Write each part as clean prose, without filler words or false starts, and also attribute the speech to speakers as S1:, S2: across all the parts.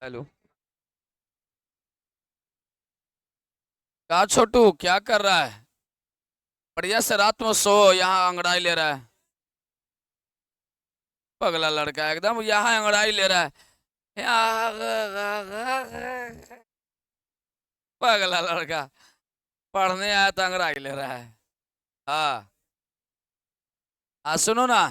S1: Hello. क्या छोटू क्या कर रहा है? बढ़िया से रात में सो, यहाँ अंगड़ाई ले रहा है। पगला लड़का है एकदम, यहाँ अंगड़ाई ले रहा है। पगला लड़का। पढ़ने आया तो अंगड़ाई ले रहा है। हाँ। सुनो ना।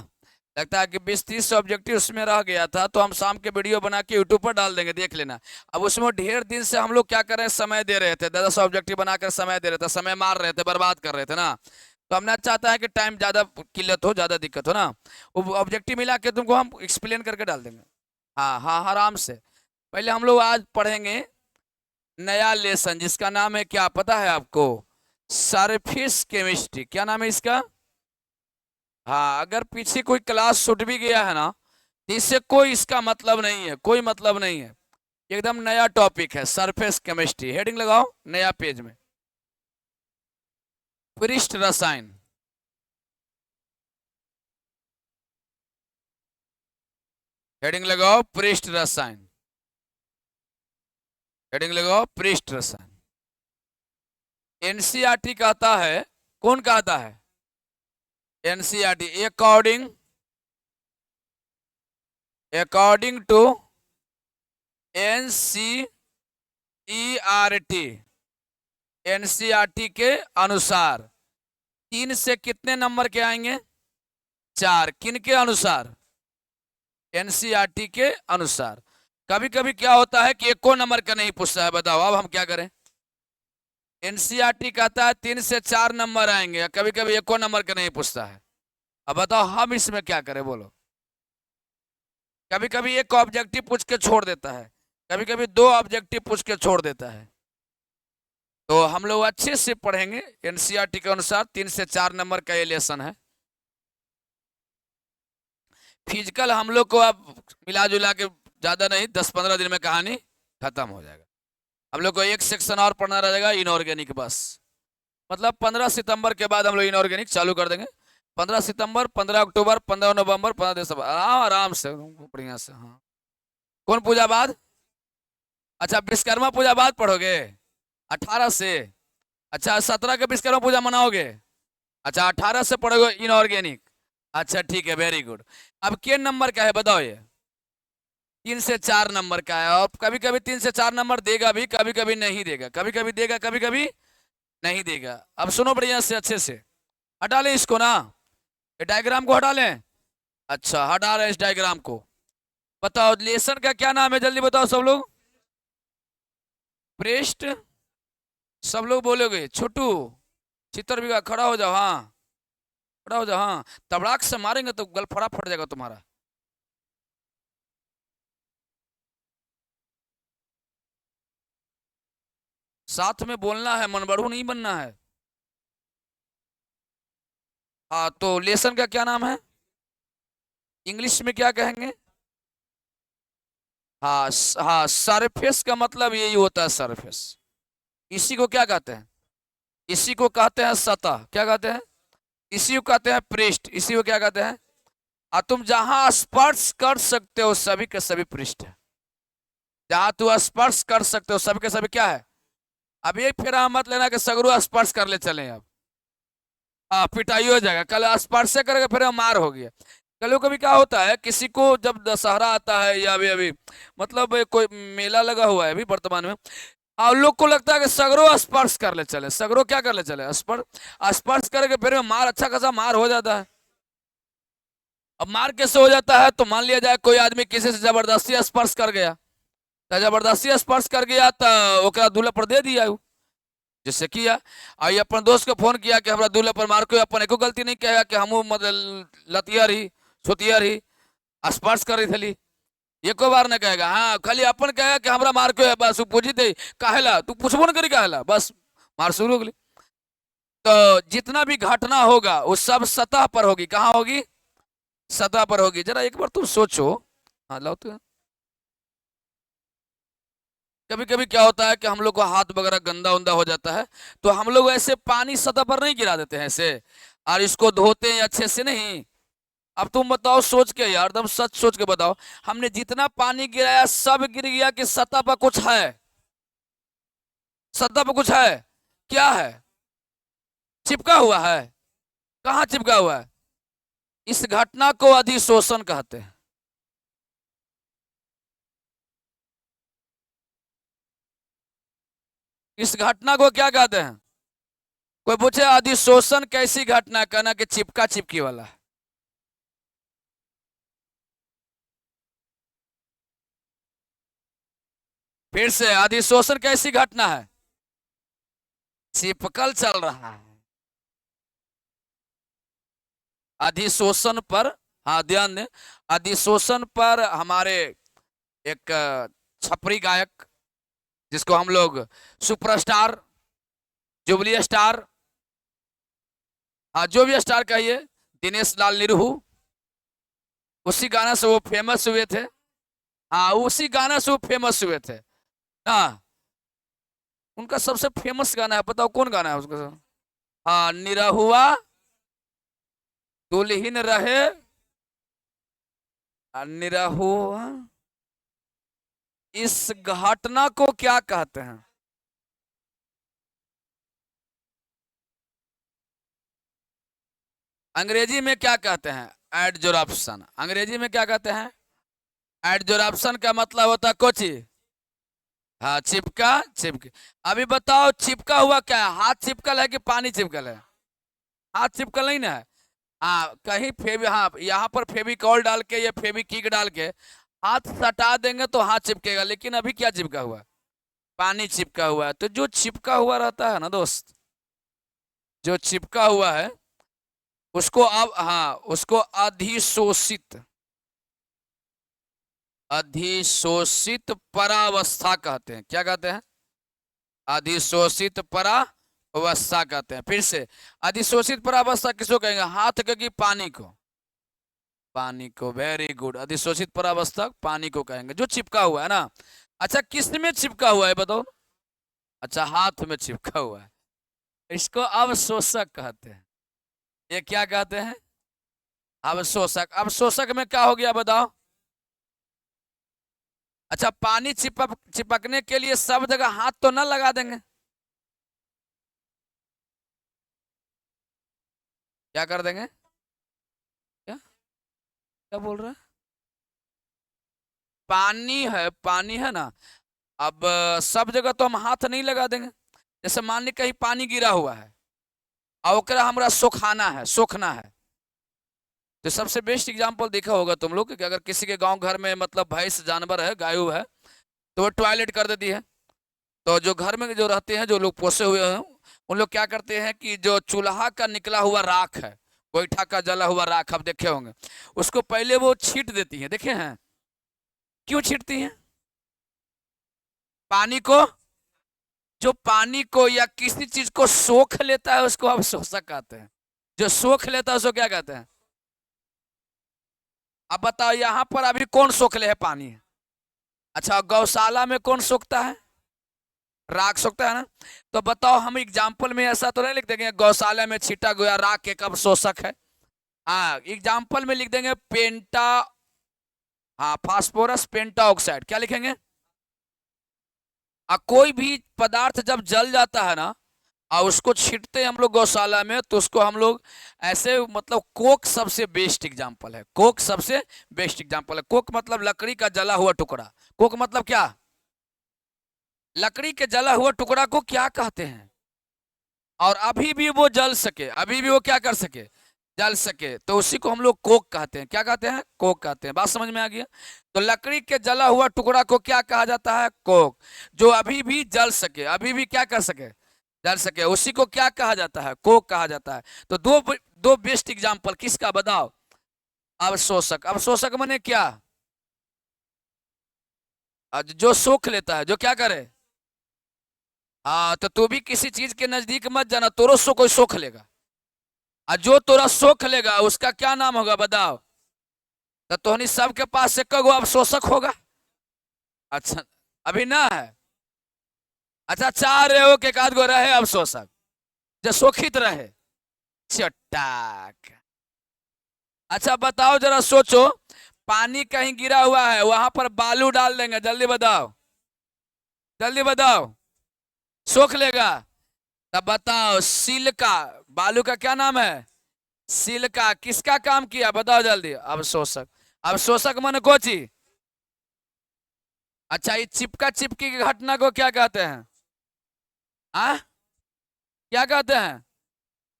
S1: लगता है कि 20-30 ऑब्जेक्टिव उसमें रह गया था, तो हम शाम के वीडियो बना के यूट्यूब पर डाल देंगे, देख लेना। अब उसमें ढेर दिन से हम लोग क्या कर रहे हैं, समय दे रहे थे, 10 ऑब्जेक्टिव बनाकर समय दे रहे थे, समय मार रहे थे, बर्बाद कर रहे थे ना। तो हमने चाहता है कि टाइम ज्यादा किल्लत हो, ज्यादा दिक्कत हो ना। वो ऑब्जेक्टिव मिला के तुमको हम एक्सप्लेन करके डाल देंगे। हाँ हाँ, आराम से। पहले हम लोग आज पढ़ेंगे नया लेसन, जिसका नाम है, क्या पता है आपको? Surface chemistry. क्या नाम है इसका? हाँ, अगर पीछे कोई क्लास छूट भी गया है ना, तो इससे कोई इसका मतलब नहीं है, कोई मतलब नहीं है। एकदम नया टॉपिक है, सरफेस केमिस्ट्री। हेडिंग लगाओ नया पेज में। पृष्ठ रसायन। हेडिंग लगाओ पृष्ठ रसायन। हेडिंग लगाओ पृष्ठ रसायन। एनसीईआरटी कहता है। कौन कहता है? NCERT. According to NCERT. NCERT के अनुसार 3 से कितने नंबर के आएंगे? 4। किन के अनुसार? एनसीईआरटी के अनुसार। कभी कभी क्या होता है कि एको नंबर का नहीं पूछता है, बताओ अब हम क्या करें। एनसीईआरटी कहता है 3 से 4 नंबर आएंगे, कभी कभी एको नंबर का नहीं पूछता है। अब बताओ हम इसमें क्या करें, बोलो। कभी कभी एक ऑब्जेक्टिव पूछ के छोड़ देता है, कभी कभी 2 ऑब्जेक्टिव पूछ के छोड़ देता है। तो हम लोग अच्छे से पढ़ेंगे। एनसीईआरटी के अनुसार 3 से 4 नंबर का ये लेसन है। फिजिकल हम लोग को अब मिला जुला के ज्यादा नहीं, 10-15 दिन में कहानी खत्म हो जाएगा। हम लोग को एक सेक्शन और पढ़ना रहेगा, इनऑर्गेनिक बस। मतलब 15 सितंबर के बाद हम लोग इनऑर्गेनिक चालू कर देंगे। 15 सितंबर, 15 अक्टूबर, 15 नवंबर, 15 दिसंबर, आराम आराम से, बढ़िया से। हाँ। कौन पूजा बाद? अच्छा, विश्वकर्मा पूजा बाद पढ़ोगे? 18 से? अच्छा, 17 के विश्वकर्मा पूजा मनाओगे? अच्छा, 18 से पढ़ोगे इनऑर्गेनिक। अच्छा ठीक है, वेरी गुड। अब के नंबर का है बताओ ये? 3 से 4 नंबर का है, और कभी कभी 3 से 4 नंबर देगा भी, कभी कभी नहीं देगा, कभी कभी देगा, कभी कभी नहीं देगा। अब सुनो बढ़िया से, अच्छे से। हटा लें इसको ना, ये डायग्राम को हटा लें। अच्छा, हटा रहे हैं इस डायग्राम को। बताओ लेसन का क्या नाम है, जल्दी बताओ सब लोग। पृष्ठ। सब लोग बोलोगे छोटू। चित्र भी खड़ा हो जाओ, हाँ। खड़ा हो जाओ, हाँ। तबड़ाक से मारेंगे तो गलफड़ा फट जाएगा तुम्हारा। साथ में बोलना है, मनबड़ू नहीं बनना है। हाँ, तो लेसन का क्या नाम है? इंग्लिश में क्या कहेंगे? हाँ हाँ, सरफेस का मतलब यही होता है, सरफेस। इसी को क्या कहते हैं? इसी को कहते हैं सतह। क्या कहते हैं? इसी को कहते हैं पृष्ठ। इसी को क्या कहते हैं? तुम जहां स्पर्श कर सकते हो सभी के सभी पृष्ठ है। जहां तू स्पर्श कर सकते हो सभी के सभी क्या है? अब ये फिर मत लेना कि सगरू स्पर्श कर ले चले अब। हाँ, पिटाई हो जाएगा, कल स्पर्श से करेगा फिर मार हो गया। कभी कभी क्या होता है, किसी को जब दशहरा आता है या अभी अभी, मतलब कोई मेला लगा हुआ है अभी वर्तमान में, और लोग को लगता है कि सगरो स्पर्श कर ले चले, सगरो क्या कर ले चले, स्पर्श। स्पर्श करके फिर मार, अच्छा खासा मार हो जाता है। अब मार कैसे हो जाता है, तो मान लिया जाए कोई आदमी किसी से जबरदस्ती स्पर्श कर गया, तो जबरदस्ती स्पर्श कर गया तो ओकरा दूल्हा पर दे दिया उ। जैसे किया, आई अपन दोस्त को फोन किया कि हमरा दूल्हा पर मार को, अपन एको गलती नहीं कहेगा कि हम मतलब लतिया रही, छुतिया रही, स्पर्श कर रही थी, एको बार नहीं कहेगा। हाँ, खाली अपन कहेगा कि हमरा मार को है, बस पूछी दे काहेला, तू पूछबो न करी काहेला, बस मार शुरू हो गई। तो जितना भी घटना होगा वो सब सतह पर होगी। कहाँ होगी? सतह पर होगी। जरा एक बार तुम सोचो। हाँ, लाओ तो। कभी कभी क्या होता है कि हम लोग को हाथ वगैरह गंदा उंदा हो जाता है, तो हम लोग ऐसे पानी सतह पर नहीं गिरा देते हैं ऐसे, और इसको धोते हैं अच्छे से नहीं। अब तुम बताओ सोच के यार, एकदम सच सोच के बताओ, हमने जितना पानी गिराया सब गिर गया कि सतह पर कुछ है? सतह पर कुछ है? क्या है? चिपका हुआ है? कहाँ चिपका हुआ है? इस घटना को अधिशोषण कहते हैं। इस घटना को क्या कहते हैं? कोई पूछे अधिशोषण कैसी घटना, कहना कि चिपका चिपकी वाला। फिर से, अधिशोषण कैसी घटना है? चिपकल चल रहा है। अधिशोषण पर, हाँ ध्यान दें, अधिशोषण पर हमारे एक छपरी गायक, जिसको हम लोग सुपरस्टार, जुबली स्टार, हाँ जो भी स्टार कहिए, दिनेश लाल निरहू, उसी गाना से वो फेमस हुए थे। हाँ उसी गाना से वो फेमस हुए थे। हाँ उनका सबसे फेमस गाना है, बताओ कौन गाना है उसका? हाँ, निरहुआ दुल्हीन रहे, निरहुआ, इस घटना को क्या कहते हैं? अंग्रेजी में क्या कहते हैं? एडजॉर्प्शन। अंग्रेजी में क्या कहते हैं? एडजॉर्प्शन का मतलब होता है कोची। हाँ चिपका, चिपके। अभी बताओ चिपका हुआ क्या है? हाथ चिपकल है कि पानी चिपकल है? हाथ चिपकल नहीं ना है। हाँ कहीं फेवी, हाँ यहाँ पर फेविकॉल डाल के या फेविकिक डाल के हाथ सटा देंगे तो हाथ चिपकेगा, लेकिन अभी क्या चिपका हुआ है? पानी चिपका हुआ है। तो जो चिपका हुआ रहता है ना दोस्त, जो चिपका हुआ है उसको अब, हाँ उसको अधिशोषित, अधिशोषित परावस्था कहते हैं। क्या कहते हैं? अधिशोषित परावस्था कहते हैं। फिर से, अधिशोषित परावस्था किसको कहेंगे? हाथ को कि पानी को? पानी को, वेरी गुड। अधिशोषित परावस्था पानी को कहेंगे, जो चिपका हुआ है ना। अच्छा किस में चिपका हुआ है बताओ? अच्छा हाथ में चिपका हुआ है, इसको अवशोषक कहते हैं। ये क्या कहते हैं? अवशोषक। अवशोषक में क्या हो गया बताओ? अच्छा पानी चिपकने के लिए सब जगह हाथ तो ना लगा देंगे, क्या कर देंगे? क्या क्या बोल रहा है? पानी है, पानी है ना। अब सब जगह तो हम हाथ नहीं लगा देंगे। जैसे मान ली कहीं पानी गिरा हुआ है और ओकरा हमरा सोखाना है, सोखना है। तो सबसे बेस्ट एग्जांपल देखा होगा तुम लोग कि अगर किसी के गांव घर में मतलब भैंस जानवर है, गाय है, तो वो टॉयलेट कर देती है। तो जो घर में जो रहते हैं, जो लोग पोसे हुए हैं, उन लोग क्या करते हैं कि जो चूल्हा का निकला हुआ राख है, गोईठा का जला हुआ राख आप देखे होंगे, उसको पहले वो छीट देती हैं, देखे हैं? क्यों छीटती हैं? पानी को, जो पानी को या किसी चीज को सोख लेता है उसको आप शोषक कहते हैं। जो सोख लेता है उसको क्या कहते हैं? अब बताओ यहाँ पर अभी कौन सोख ले है पानी? अच्छा गौशाला में कौन सोखता है? राख सोखता है ना। तो बताओ हम एग्जाम्पल में ऐसा तो नहीं लिख देंगे गौशाला में छीटा गया राख एक अब शोषक है? हाँ एग्जाम्पल में लिख देंगे पेंटा, हाँ फास्फोरस पेंटा ऑक्साइड, क्या लिखेंगे? कोई भी पदार्थ जब जल जाता है ना और उसको छींटते हैं हम लोग गौशाला में, तो उसको हम लोग ऐसे, मतलब कोक सबसे बेस्ट एग्जाम्पल है। कोक सबसे बेस्ट एग्जाम्पल है। कोक मतलब लकड़ी का जला हुआ टुकड़ा। कोक मतलब क्या? लकड़ी के जला हुआ टुकड़ा को क्या कहते हैं? और अभी भी वो जल सके, अभी भी वो क्या कर सके? जल सके, तो उसी को हम लोग कोक कहते हैं। क्या कहते हैं? कोक कहते हैं। बात समझ में आ गया? तो लकड़ी के जला हुआ टुकड़ा को क्या कहा जाता है? कोक। जो अभी भी जल सके, अभी भी क्या कर सके? जल सके, उसी को क्या कहा जाता है? कोक कहा जाता है। तो दो बेस्ट एग्जांपल किसका बताओ? अवशोषक। अवशोषक माने क्या? जो सोख लेता है, जो क्या करे? हाँ तो तू भी किसी चीज के नजदीक मत जाना, तोरो सो कोई सोख लेगा। और जो तोरा सोख लेगा उसका क्या नाम होगा बताओ? तो तोहनी सबके पास से कगो अवशोषक होगा? अच्छा अभी ना है। अच्छा चाह रहे हो कि एक आध गो रहे अवशोषक जो शोखित रहे? चट्टाक। अच्छा बताओ जरा सोचो, पानी कहीं गिरा हुआ है, वहां पर बालू डाल देंगे, जल्दी बताओ, जल्दी बताओ, सोख लेगा। तब बताओ सिल्का, बालू का क्या नाम है? सिल्का। किसका काम किया बताओ जल्दी? अवशोषक। अवशोषक माने कोची? अच्छा, ये चिपका चिपकी की घटना को क्या कहते हैं? आ क्या कहते हैं?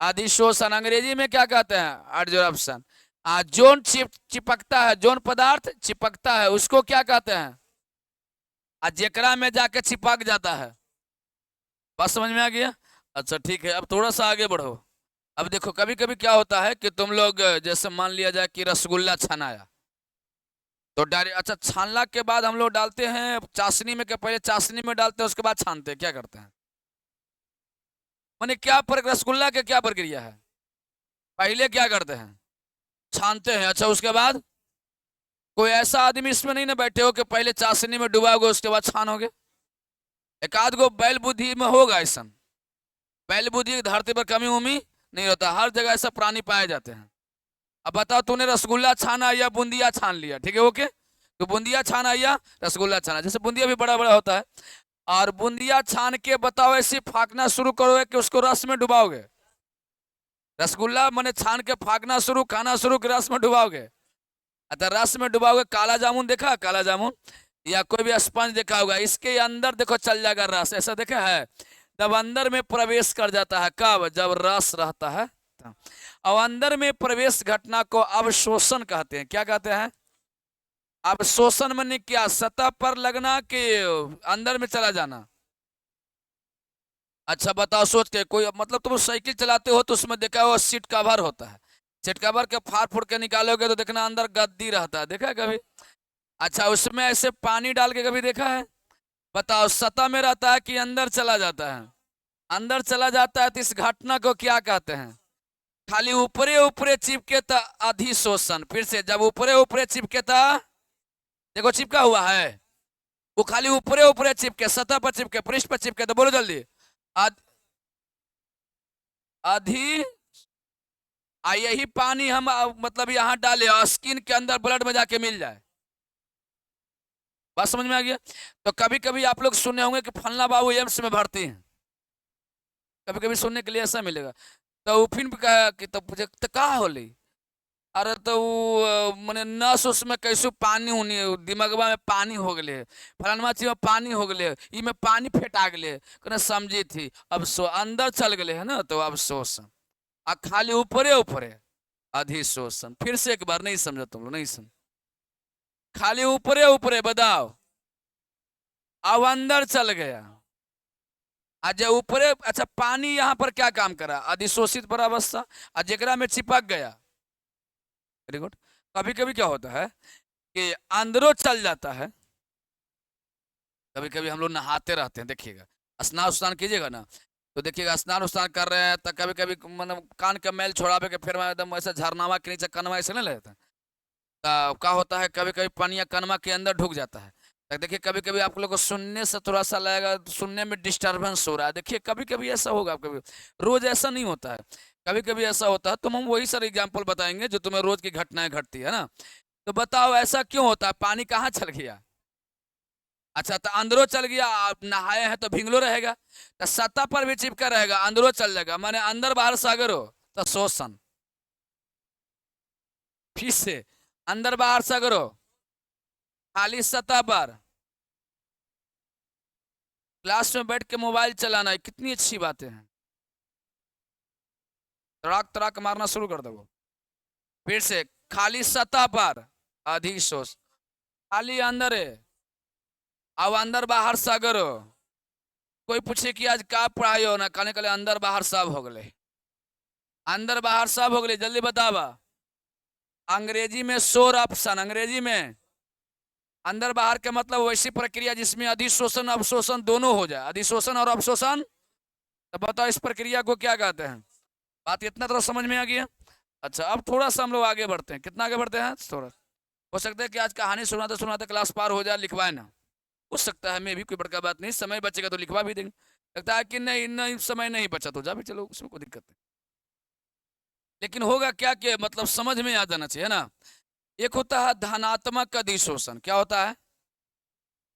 S1: अधिशोषण। अंग्रेजी में क्या कहते हैं? एडजॉर्प्शन। जोन चिपकता है, जोन पदार्थ चिपकता है उसको क्या कहते हैं? जेकरा में जाके चिपक जाता है। बात समझ में आ गया? अच्छा ठीक है, अब थोड़ा सा आगे बढ़ो। अब देखो कभी कभी क्या होता है कि तुम लोग जैसे मान लिया जाए कि रसगुल्ला छनाया, तो डायरेक्ट, अच्छा छानला के बाद हम लोग डालते हैं चाशनी में, के पहले चाशनी में डालते हैं उसके बाद छानते हैं, क्या करते हैं? माने क्या रसगुल्ला के क्या प्रक्रिया है? पहले क्या करते हैं? छानते हैं। अच्छा उसके बाद? कोई ऐसा आदमी इसमें नहीं ना बैठे हो कि पहले चाशनी में डुबाओगे उसके बाद छानोगे? एक आध गो बैल बुद्धि में होगा ऐसा। बैल बुद्धि की धरती पर कमी उमी नहीं होता, हर जगह ऐसा प्राणी पाए जाते हैं। अब बताओ, तूने रसगुल्ला छाना या बूंदिया छान लिया, ठीक है ओके, तो बूंदिया छाना या रसगुल्ला छाना, जैसे बूंदिया भी बड़ा बड़ा होता है, और बूंदिया छान के बताओ ऐसे फाकना शुरू करोगे कि उसको रस में डुबाओगे? रसगुल्ला मैंने छान के फाकना शुरू, खाना शुरू कि रस में डुबाओगे? अच्छा रस में डुबाओगे। काला जामुन देखा? काला जामुन या कोई भी स्पंज देखा होगा, इसके अंदर देखो चल जाएगा रस, ऐसा देखा है? तब अंदर में प्रवेश कर जाता है, कब? जब रस रहता है तब। और अंदर में प्रवेश घटना को अवशोषण कहते हैं। क्या कहते हैं? अवशोषण माने क्या? सतह पर लगना कि अंदर में चला जाना? अच्छा बताओ सोच के, कोई मतलब तुम साइकिल चलाते हो तो उसमें देखा हो सीट कवर होता है, सीट कवर के फाड़ फूड़ के निकालोगे तो देखना अंदर गद्दी रहता है, देखा है कभी? अच्छा उसमें ऐसे पानी डाल के कभी देखा है? बताओ सतह में रहता है कि अंदर चला जाता है? अंदर चला जाता है, तो इस घटना को क्या कहते हैं? खाली ऊपरे ऊपरे चिपके तो अधिशोषण। फिर से, जब ऊपरे ऊपरे चिपके तो, देखो चिपका हुआ है, वो खाली ऊपरे ऊपरे चिपके, सतह पर चिपके, पृष्ठ पर चिपके, तो बोलो जल्दी। अध, अधि यही पानी हम मतलब यहाँ डाले और स्किन के अंदर ब्लड में जाके मिल जाए। बात समझ में आ गया? तो कभी कभी आप लोग सुने होंगे कि फलना बाबू एम्स में भर्ती हैं, कभी कभी सुनने के लिए ऐसा मिलेगा। तो वो फिर भी कहा कि तो पूछे तो कहा होली, अरे तो वो मने नस उसमें कैसे पानी होनी, दिमागवा में पानी हो गए, फलानमा चीज में पानी हो गए, ई में पानी फेटा गए, कहना समझी थी, अब सो अंदर चल गए है ना, तो अब शोषण। आ खाली ऊपरे ऊपरे अधिशोषण। फिर से एक बार, नहीं समझा तुम लोग, नहीं समझ, खाली ऊपरे ऊपरे बताओ, अब अंदर चल गया। आज ऊपरे, अच्छा पानी यहाँ पर क्या काम करा? अधिशोषित पर अवस्था, और जेकरा में चिपक गया। Very good. कभी कभी क्या होता है कि अंदरों चल जाता है। कभी कभी हम लोग नहाते रहते हैं, देखिएगा, स्नान उस्नान कीजिएगा ना, तो देखिएगा स्नान उस्नान कर रहे हैं तो कभी कभी मतलब कान का मैल छोड़ावे के फिर एकदम ऐसा झरनावा के नीचे कनवा ऐसे नहीं लगता, तो क्या होता है कभी कभी पानी कनमा के अंदर ढुक जाता है। तो देखिए कभी कभी आप लोग को सुनने से थोड़ा सा लगेगा, सुनने में डिस्टरबेंस हो रहा है, देखिए कभी कभी ऐसा होगा, कभी रोज ऐसा नहीं होता है, कभी कभी ऐसा होता है, तो हम वही सारे एग्जाम्पल बताएंगे जो तुम्हें रोज की घटनाएं घटती है ना। तो बताओ ऐसा क्यों होता है? पानी कहाँ चल गया? अच्छा तो अंदरों चल गया, आप नहाए हैं तो भिंगलो रहेगा, तो सतह पर भी चिपका रहेगा, अंदरों चल जाएगा, माने अंदर बाहर सागर हो, तो शोषण। फिर से, अंदर बाहर सागर हो, खाली सतह पर, क्लास में बैठ के मोबाइल चलाना है, कितनी अच्छी बातें हैं, तड़ाक तड़ाक मारना शुरू कर दो। फिर से, खाली सतह पर अधिशोष, खाली अंदर है, अब अंदर बाहर सागर हो। कोई पूछे कि आज का पढ़ाई हो ना, कहने के लिए अंदर बाहर सब हो गए, अंदर बाहर सब हो गए, जल्दी बतावा। अंग्रेजी में शोर ऑप्शन, अंग्रेजी में अंदर बाहर के मतलब वैसी प्रक्रिया जिसमें अधिशोषण अवशोषण दोनों हो जाए, अधिशोषण और अवशोषण। तो बताओ इस प्रक्रिया को क्या कहते हैं? बात इतना तरह समझ में आ गया? अच्छा अब थोड़ा सा हम लोग आगे बढ़ते हैं, कितना आगे बढ़ते हैं थोड़ा, हो सकता है कि आज कहानी सुनाते सुनाते क्लास पार हो जाए, लिखवाए ना, हो सकता है, मैं भी, कोई बड़का बात नहीं, समय बचेगा तो लिखवा भी देंगे। लगता है कि नहीं नहीं समय नहीं बचा तो जा भी चलो, उसमें कोई दिक्कत नहीं। लेकिन होगा क्या कि मतलब समझ में आ जाना चाहिए ना। एक होता है धनात्मक अधिशोषण, क्या होता है?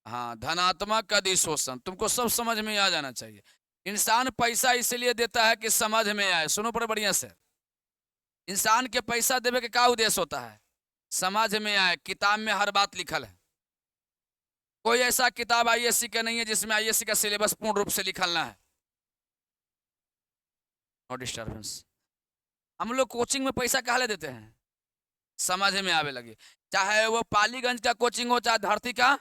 S1: हाँ, धनात्मक अधिशोषण, तुमको सब समझ में आ जाना चाहिए। इंसान पैसा इसलिए देता है कि समझ में आए, सुनो पर बढ़िया से। इंसान के पैसा देवे के क्या उद्देश्य होता है? समझ में आए, किताब में हर बात लिखल है। कोई ऐसा किताब आईएससी का नहीं है जिसमें आईएससी का सिलेबस पूर्ण रूप से लिखल ना है। No disturbance. हम लोग कोचिंग में पैसा कहा ले देते हैं? समझ में आवे लगे। चाहे वो पालीगंज का कोचिंग हो, चाहे धरती का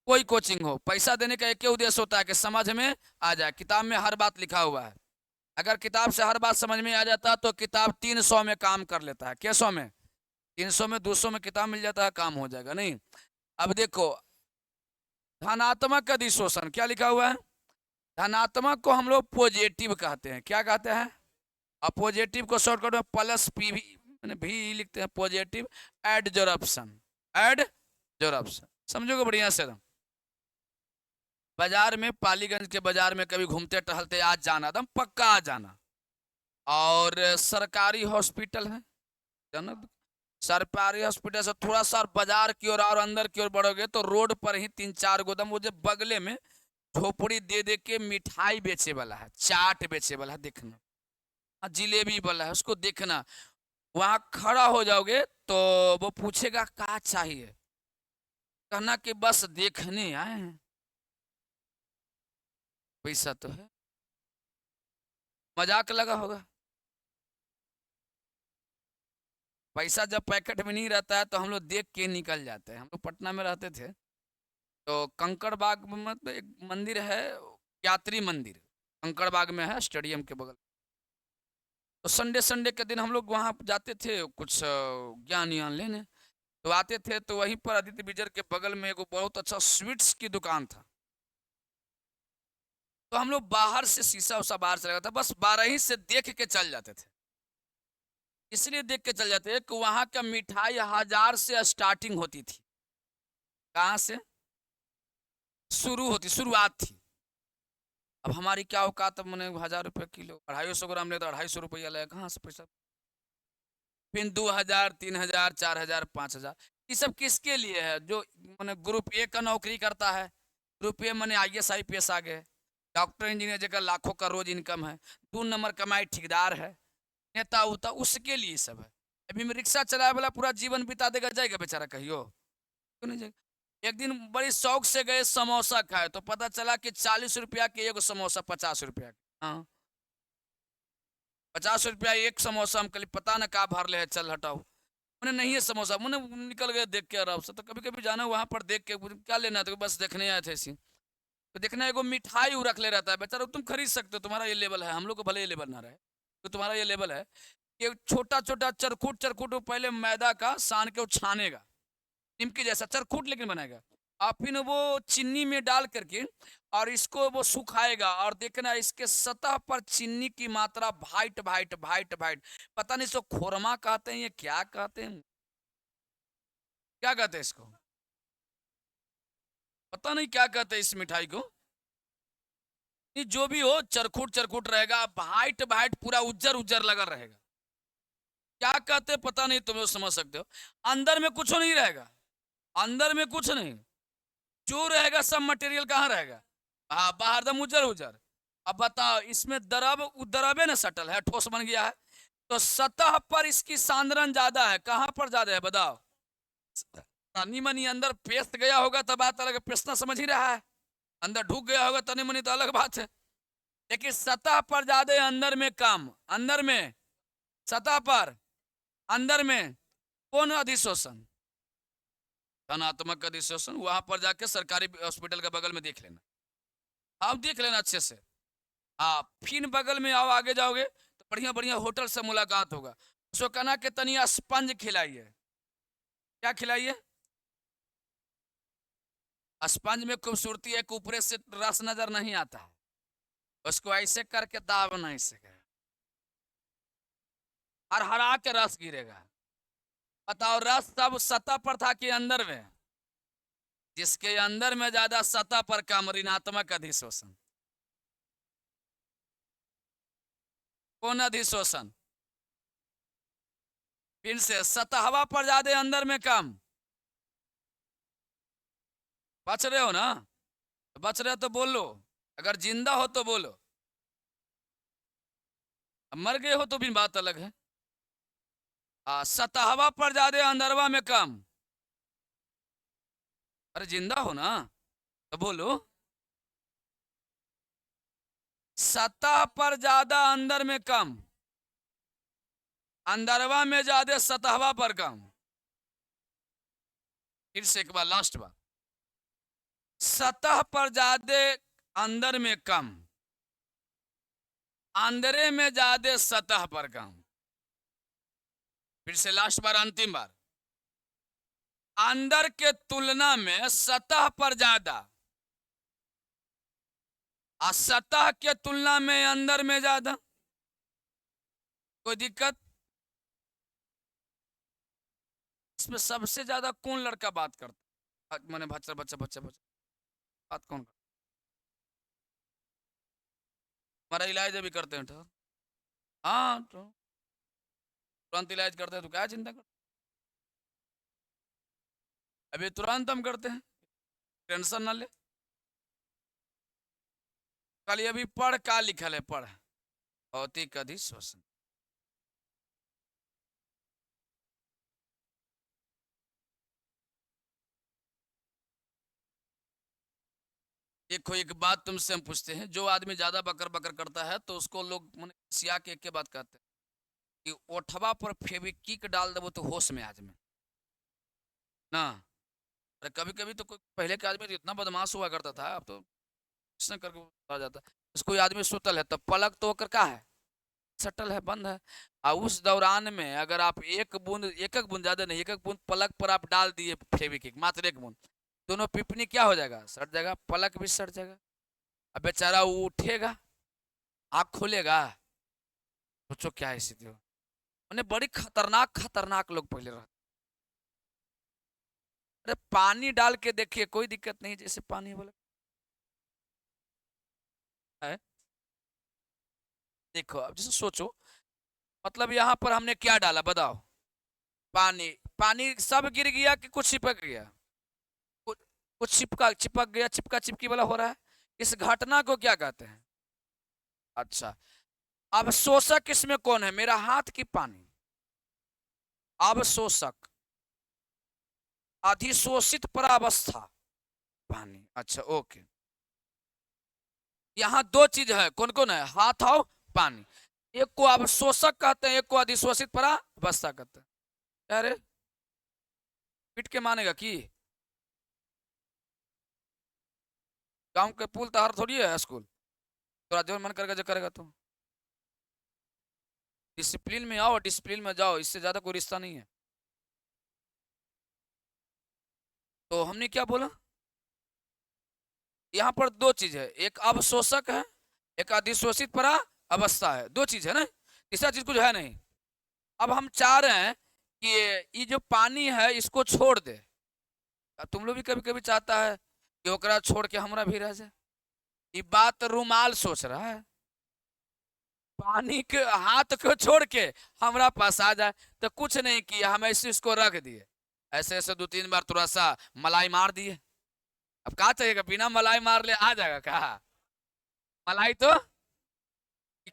S1: कोई कोचिंग हो, पैसा देने का एक ही उद्देश्य होता है कि समझ में आ जाए। किताब में हर बात लिखा हुआ है। अगर किताब से हर बात समझ में आ जाता तो किताब 300 में काम कर लेता है। क्या 100 में? 300 में, 200 में किताब मिल जाता है, काम हो जाएगा नहीं। अब देखो, धनात्मक अधिशोषण क्या लिखा हुआ है? धनात्मक को हम लोग पॉजिटिव कहते हैं। क्या कहते हैं? और पॉजिटिव को शॉर्टकट में प्लस पी भी लिखते हैं, पॉजिटिव एडजॉर्प्शन। एडजॉर्प्शन समझोगे बढ़िया से। बाजार में, पालीगंज के बाजार में कभी घूमते टहलते आज जाना, एकदम पक्का आ जाना। और सरकारी हॉस्पिटल है, जाना। सरकारी हॉस्पिटल से थोड़ा सा बाजार की ओर और अंदर की ओर बढ़ोगे तो रोड पर ही 3-4 गोदाम, वो जो बगले में झोपड़ी दे दे के मिठाई बेचे वाला है, चाट बेचे वाला है, देखना। जिलेबी वाला है, उसको देखना। वहां खड़ा हो जाओगे तो वो पूछेगा क्या चाहिए, कहना कि बस देखने आए हैं। पैसा तो है, मजाक लगा होगा। पैसा जब पैकेट में नहीं रहता है तो हम लोग देख के निकल जाते हैं। हम लोग पटना में रहते थे तो कंकड़ बाग में मतलब एक मंदिर है, यात्री मंदिर, कंकड़ बाग में है, स्टेडियम के बगल। तो संडे संडे के दिन हम लोग वहाँ जाते थे कुछ ज्ञान व्यान लेने। तो आते थे तो वहीं पर आदित्य बिजर के बगल में एक बहुत अच्छा स्वीट्स की दुकान था। तो हम लोग बाहर से शीशा उसा बाहर से लगा था, बस बारह ही से देख के चल जाते थे। इसलिए देख के चल जाते कि वहां का मिठाई 1000 से स्टार्टिंग होती थी। कहाँ से शुरू होती, शुरुआत थी। अब हमारी क्या औकात, अब मैंने 1000 रुपये किलो, 250 ग्राम ले तो 250 रुपया ले, कहाँ से पैसा? फिर 2000, 3000, 4000, 5000। ये सब किसके लिए है? जो मैंने ग्रुप ए का नौकरी करता है, ग्रुप ए मैंने IAS IPS आ गए, डॉक्टर इंजीनियर जगह लाखों का रोज इनकम है, 2 नंबर कमाई ठेकेदार है, नेता उता, उसके लिए सब है। अभी मैं रिक्शा चलाए वाला पूरा जीवन बिता देगा, जाएगा बेचारा कहियो? क्यों नहीं जाएगा? एक दिन बड़ी शौक से गए समोसा खाए तो पता चला कि 40 रुपया के एक समोसा, 50 रुपया। हाँ, 50 रुपया एक समोसा। हम कल पता ना कहा भर ले है, चल हटाओ। मैंने नहीं है समोसा, मैंने निकल गए देख के आराम से। तो कभी कभी जाना वहां पर देख के, क्या लेना है तो बस देखने आए थे ऐसी। तो देखना, एगो मिठाई वो रख ले रहता है बेचारा, तुम खरीद सकते हो, तुम्हारा ये लेवल है, हम लोग को भले ये लेवल ना रहे तो तुम्हारा ये लेवल है कि छोटा छोटा चरखूट चरखूट वो पहले मैदा का सान के वो छानेगा, निमकी जैसा चरखूट लेकिन बनाएगा। और फिर वो चीनी में डाल करके और इसको वो सुखाएगा, और देखना इसके सतह पर चीनी की मात्रा वाइट वाइट वाइट वाइट, पता नहीं इसको खोरमा कहते हैं ये क्या कहते हैं, क्या कहते हैं इसको, पता नहीं क्या कहते हैं इस मिठाई को। ये जो भी हो, चरखूट चरखूट रहेगा, वाइट वाइट पूरा उज्जर उज्जर लगा रहेगा। क्या कहते हैं पता नहीं, तुम लोग समझ सकते हो। अंदर में कुछ नहीं रहेगा, अंदर में कुछ नहीं, जो रहेगा सब मटेरियल कहाँ रहेगा? हाँ, बाहर दम उजर उजर। अब बताओ, इसमें दरबे ना सटल है, ठोस बन गया है। तो सतह पर इसकी सांद्रण ज्यादा है, कहाँ पर ज्यादा है बताओ? तनी मनी अंदर पेस्ट गया होगा तब बात अलग, पेस्टना समझ ही रहा है, अंदर ढूक गया होगा तनी मनी तो अलग बात है। लेकिन सतह पर ज्यादा है, अंदर में कम। अंदर में, सतह पर, अंदर में कौन अधिशोषण? धनात्मक अधिशोषण। वहां पर जाके सरकारी हॉस्पिटल के बगल में देख लेना, आप देख लेना अच्छे से। हाँ, फिर बगल में आओ, आगे जाओगे तो बढ़िया बढ़िया होटल से मुलाकात होगा। उसको कहना कि तनिया स्पंज खिलाइए। क्या खिलाइए? स्पंज में खूबसूरती है कि ऊपर से रस नजर नहीं आता है, उसको ऐसे करके दाबना, ऐसे कर हर हरा के रस गिरेगा। बताओ, रस सब सतह पर था कि अंदर में? जिसके अंदर में ज्यादा, सतह पर कम, ऋणात्मक अधिशोषण। कौन अधिशोषण? फिर से सतहवा पर ज्यादा अंदर में कम। बच रहे हो ना? बच रहे हो तो बोलो, अगर जिंदा हो तो बोलो, अब मर गए हो तो भी बात अलग है। सतहवा पर ज्यादा अंदरवा में कम। अरे जिंदा हो ना तो बोलो। सतह पर ज्यादा अंदर में कम, अंदरवा में ज्यादा सतहवा पर कम। फिर से एक बार, लास्ट बार। सतह पर ज्यादा अंदर में कम, अंदरे में ज्यादा सतह पर कम। फिर से लास्ट बार, अंतिम बार। अंदर के तुलना में सतह पर ज्यादा, और सतह के तुलना में अंदर में ज्यादा। कोई दिक्कत? इसमें सबसे ज्यादा कौन लड़का बात करता है? मैंने बच्चा बच्चा बच्चा बच्चा बात कौन करता? हमारा इलाज भी करते हैं तो, हाँ तो तुरंत इलाज करते हैं तो क्या चिंता कर। अभी तुरंत हम करते हैं, टेंशन ना ले। खाली अभी पढ़, का लिखल है पढ़। भौतिक अधिश्वसन। देखो एक बात तुमसे हम पूछते हैं, जो आदमी ज्यादा बकर बकर करता है तो उसको लोग माने सिया के एक के बात कहते हैं कि ओठवा पर फेविक्विक डाल दबो तो होश में आ जाए ना। अरे कभी कभी तो कोई पहले के आदमी तो इतना बदमाश हुआ करता था, अब तो इसने करके आ जाता है। कोई आदमी सुतल है तो पलक तो होकर का है, सटल है, बंद है। और उस दौरान में अगर आप एक बूंद, एक एक बूंद, ज्यादा नहीं, एक एक बूंद पलक पर आप डाल दिए फेविक्विक, मात्र एक बूंद, दोनों पिपनी क्या हो जाएगा? सट जाएगा, पलक भी सट जाएगा। अब बेचारा वो उठेगा, आँख खोलेगा, सोचो क्या स्थिति हो। उन्हें बड़ी खतरनाक खतरनाक लोग पहले रहते। अरे पानी डाल के देखिए, कोई दिक्कत नहीं, जैसे पानी बोला है। देखो अब जैसे सोचो, मतलब यहाँ पर हमने क्या डाला बताओ? पानी। पानी सब गिर गया कि कुछ चिपक गया? कुछ कुछ चिपका चिपक गया, चिपका चिपकी वाला हो रहा है। इस घटना को क्या कहते हैं? अच्छा, अब शोषक इसमें कौन है? मेरा हाथ की पानी। अब शोषक, अधिशोषित परावस्था, पानी। अच्छा ओके, यहाँ दो चीज है, कौन कौन है? हाथ और पानी। एक को अवशोषक कहते हैं, एक को अधिशोषित परावस्था कहते हैं। अरे पीट के मानेगा कि गांव के पुल तहार थोड़ी है स्कूल, थोड़ा जो मन करेगा जो करेगा तो। डिसिप्लिन में आओ, डिसिप्लिन में जाओ, इससे ज्यादा कोई रिश्ता नहीं है। तो हमने क्या बोला? यहाँ पर दो चीज है, एक अवशोषक है, एक अधिशोषित परा अवस्था है, दो चीज है ना, तीसरा चीज कुछ है नहीं। अब हम चाह रहे हैं कि ये जो पानी है इसको छोड़ दे। तुम लोग भी कभी कभी चाहता है कि ओकरा छोड़ के हमरा भी रह जाए। ये बात रुमाल सोच रहा है, पानी के हाथ को छोड़ के हमरा पास आ जाए। तो कुछ नहीं किया, हम ऐसे इसको रख दिए, ऐसे ऐसे दो तीन बार थोड़ा सा मलाई मार दिए। अब कहा चाहिएगा, बिना मलाई मार ले आ जाएगा कहा? मलाई तो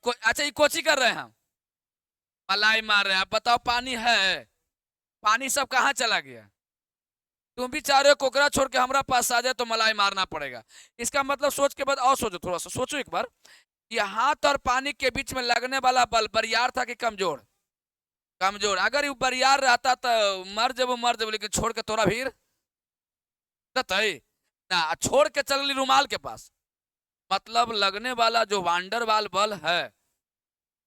S1: अच्छा ये कोची कर रहे हैं हम, मलाई मार रहे हैं। आप बताओ पानी है, पानी सब कहाँ चला गया? तुम भी चाह रहे हो कोकरा छोड़ के हमारा पास आ जाए तो मलाई मारना पड़ेगा। इसका मतलब सोच के बाद और सोचो, थोड़ा सा सोचो एक बार। ये हाथ और पानी के बीच में लगने वाला बल बरियार था कि कमजोर? कमजोर। अगर ये बरियार रहता तो मर जब मर जब, लेकिन छोड़ के तोरा भीड़ ना, छोड़ के चल ली रुमाल के पास। मतलब लगने वाला जो वांडर वाल बल है